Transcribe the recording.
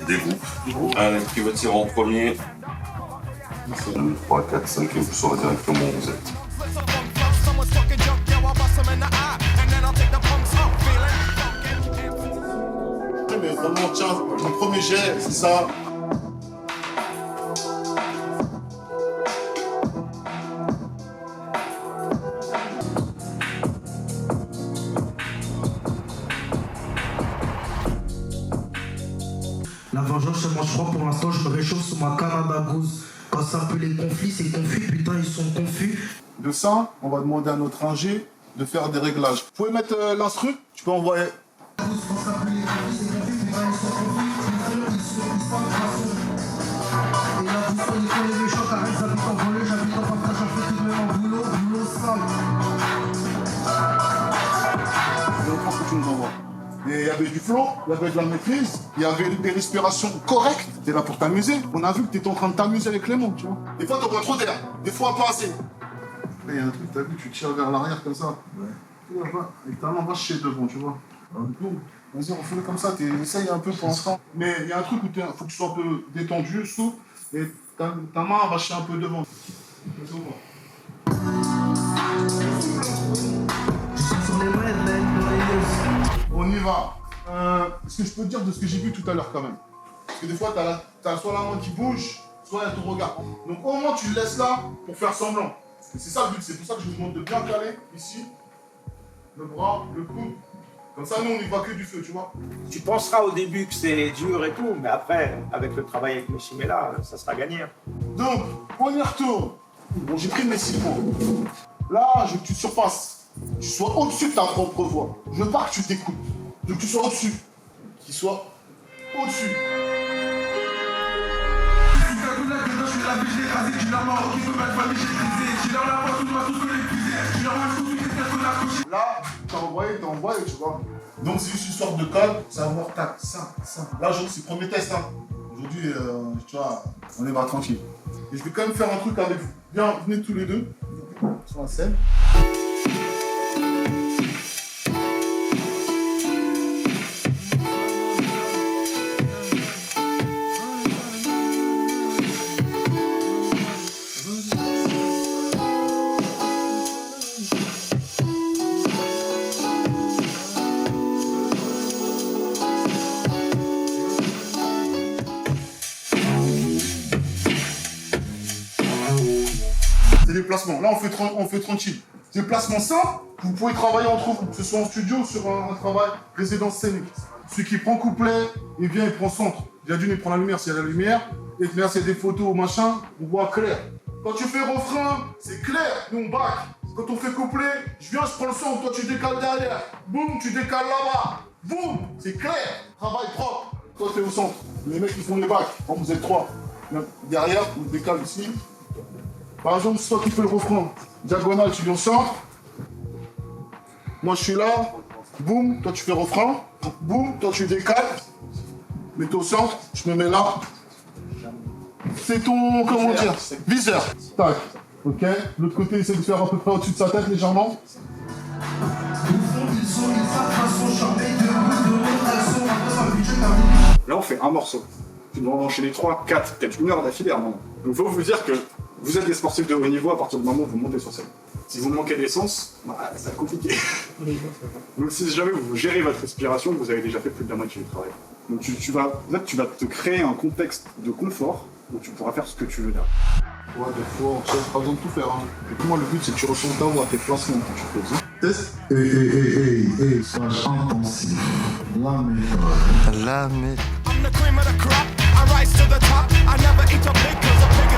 des groupes. Qui veut tirer en premier? 2, 3, 4, 5 et vous saurez directement où vous êtes. Mais vraiment, tiens, mon premier jet, c'est ça. La vengeance se mange froid pour l'instant, je me réchauffe sous ma canne à bagouze. Quand c'est un peu les conflits, c'est confus, putain ils sont confus. De ça, on va demander à notre ingé de faire des réglages. Vous pouvez mettre l'instru? Tu peux envoyer. Quand c'est un peu les conflits, c'est confus, putain ils sont confus. Ils sont pas de façon. Et là vous soyez que les méchants car ils habitent en volée, j'habite en partage, j'en fais tout de même en boulot sale. Je reprends ce que tu nous envoies. Et il y avait du flow, il y avait de la maîtrise, il y avait des respirations correctes. T'es là pour t'amuser. On a vu que t'étais en train de t'amuser avec les mots, tu vois. Des fois, t'en prends trop d'air. Des fois, pas assez. Il y a un truc, t'as vu, tu tires vers l'arrière comme ça. Ouais. Et ta main va chez devant, tu vois. Vas-y, on fait comme ça. Essaye un peu pour l'instant. Mais il y a un truc où il faut que tu sois un peu détendu, souple. Et ta main va chez un peu devant. Vas-y, on va. Sur les mains, dans les yeux. On y va. Ce que je peux te dire de ce que j'ai vu tout à l'heure quand même. Parce que des fois, t'as soit la main qui bouge, soit il y a ton regard. Donc au moins, tu le laisses là pour faire semblant. Et c'est ça le but. C'est pour ça que je vous demande de bien caler ici, le bras, le coude. Comme ça, nous, on n'y voit que du feu, tu vois. Tu penseras au début que c'est dur et tout, mais après, avec le travail avec mes chimères, ça sera gagné. Donc, on y retourne. Bon, j'ai pris mes 6 points. Là, je veux que tu surpasses. Tu sois au-dessus de ta propre voix. Je veux pas que tu t'écoutes. Je veux que tu sois au-dessus. Qu'il soit au-dessus. Là, t'as envoyé, tu vois. Donc c'est juste une sorte de code, savoir tac, ça. Là aujourd'hui c'est le premier test. Hein. Aujourd'hui, tu vois, on est pas tranquille. Et je vais quand même faire un truc avec vous. Viens, venez tous les deux sur la scène. C'est des placements. Là, on fait tranquille. Des placements simples, vous pouvez travailler entre vous, que ce soit en studio ou sur un travail résidence scénique. Celui qui prend couplet, il vient, il prend centre. Déjà d'une, il prend la lumière s'il y a la lumière. Et là, c'est des photos ou machin, on voit clair. Quand tu fais refrain, c'est clair, nous on back. Quand on fait couplet, je viens, je prends le son, toi tu décales derrière. Boum, tu décales là-bas. Boum, c'est clair. Travail propre. Toi, t'es au centre. Les mecs, ils font les backs. Quand vous êtes 3. Derrière, on décale ici. Par exemple, c'est toi qui fais le refrain. Diagonale, tu viens au centre. Moi, je suis là. Boum, toi, tu fais refrain. Boum, toi, tu décales. Mets-toi au centre. Je me mets là. C'est ton, comment dire, viseur. Tac. Ok. L'autre côté, essaie de faire à peu près au-dessus de sa tête, légèrement. Là, on fait un morceau. Tu dois en enchaîner 3, 4, peut-être 1 heure d'affilée à un moment. Donc, il faut vous dire que vous êtes des sportifs de haut niveau à partir du moment où vous montez sur scène. Si vous manquez d'essence, bah, ça va être compliqué. Donc, si jamais vous gérez votre respiration, vous avez déjà fait plus de la moitié du travail. Donc, tu vas te créer un contexte de confort où tu pourras faire ce que tu veux là. Ouais, des fois, tu n'as pas besoin de tout faire. Hein. Et puis moi, le but, c'est que tu ressens ta voix, tes placements quand tu fais ça. Test. Hey, sois intensif. La méthode. I'm the cream of the crop. I rise to the top. I never eat a pig 'cause a pig